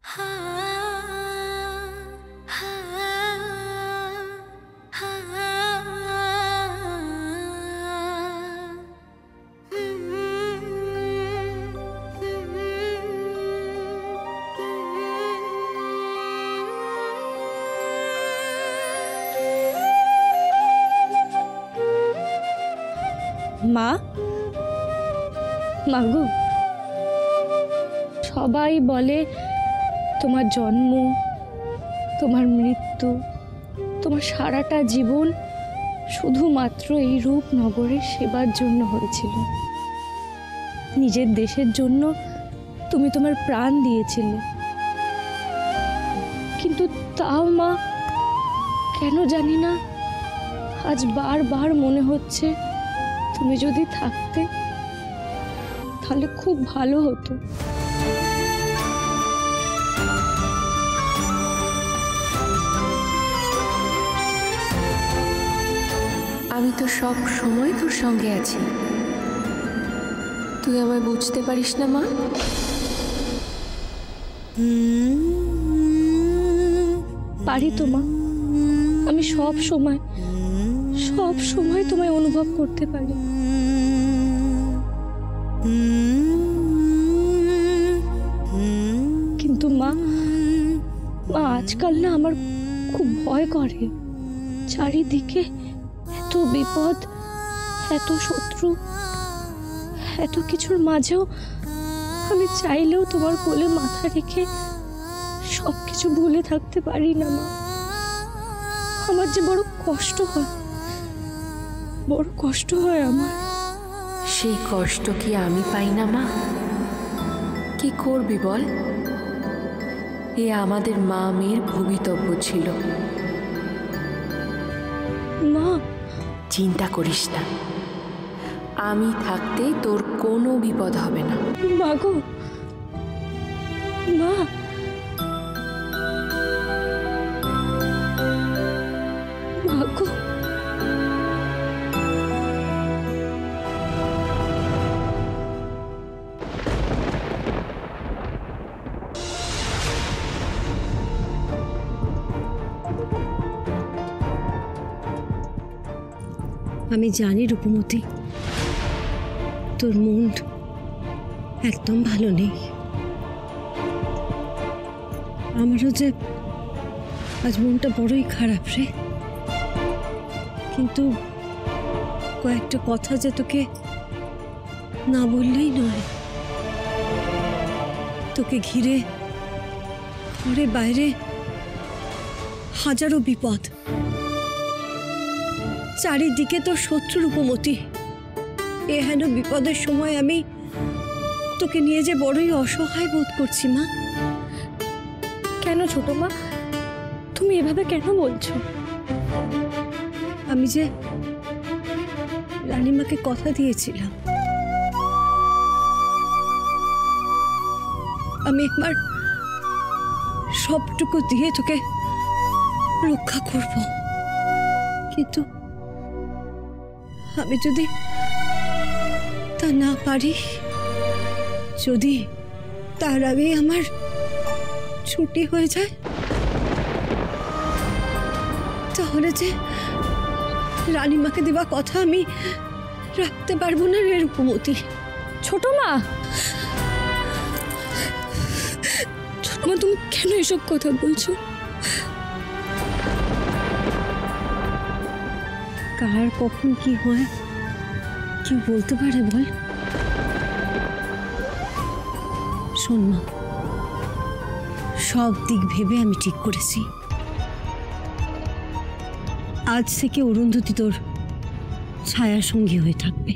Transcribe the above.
মা, মাগো, সবাই বলে তোমার জন্ম, তোমার মৃত্যু, তোমার সারাটা জীবন শুধুমাত্র এই রূপনগরের সেবার জন্য হয়েছিল। নিজের দেশের জন্য তুমি তোমার প্রাণ দিয়েছিলে, কিন্তু তাও মা, কেন জানি না আজ বারবার মনে হচ্ছে তুমি যদি থাকতে তাহলে খুব ভালো হতো। আমি তো সব সময় তোর সঙ্গে আছি, তুই আমায় বুঝতে পারিস না মা? পারি তো মা, আমি সব সময় তোমায় অনুভব করতে পারি। কিন্তু মা, আজকাল না আমার খুব ভয় করে। চারিদিকে এত বিপদ, এত শত্রু, এত কিছুর মাঝেও আমি চাইলেও তোমার কোলে মাথা রেখে সবকিছু ভুলে থাকতে পারি না মা। আমার যে বড় কষ্ট হয়, বড় কষ্ট হয় আমার। সেই কষ্ট কি আমি পাই না মা? কি করবি বল? এ আমাদের মা মেয়ের ভবিতব্য ছিল। মা, চিন্তা করিস না, আমি থাকতে তোর কোনো বিপদ হবে না। মা গো, মা, মা গো। আমি জানি রূপমতি, তোর মন একদম ভালো নেই। আমারও যে আজ মনটা বড়ই খারাপ রে। কিন্তু কয়েকটা কথা যে তোকে না বললেই নয়। তোকে ঘিরে ঘরে বাইরে হাজারো বিপদ, চারিদিকে তো শত্রু রূপমতি। এ হেন বিপদের সময় আমি তোকে নিয়ে যে বড়ই অসহায় বোধ করছি মা। কেন ছোট মা, তুমি এভাবে কেন বলছো? আমি যে রানীমাকে কথা দিয়েছিলাম, আমি একবার সবটুকু দিয়ে তোকে রক্ষা করব। কিন্তু আমি যদি তা না পারি, যদি তার আগে আমার ছুটি হয়ে যায়, তাহলে যে রানীমাকে দেওয়া কথা আমি রাখতে পারবো না রে রূপমতি। ছোট মা, ছোট মা, তুমি কেন এসব কথা বলছো? কার কখন কি হয় কেউ বলতে পারে বল? শোন মা, সব দিক ভেবে আমি ঠিক করেছি। আজ থেকে অরুন্ধতী তোর ছায়া সঙ্গী হয়ে থাকবে।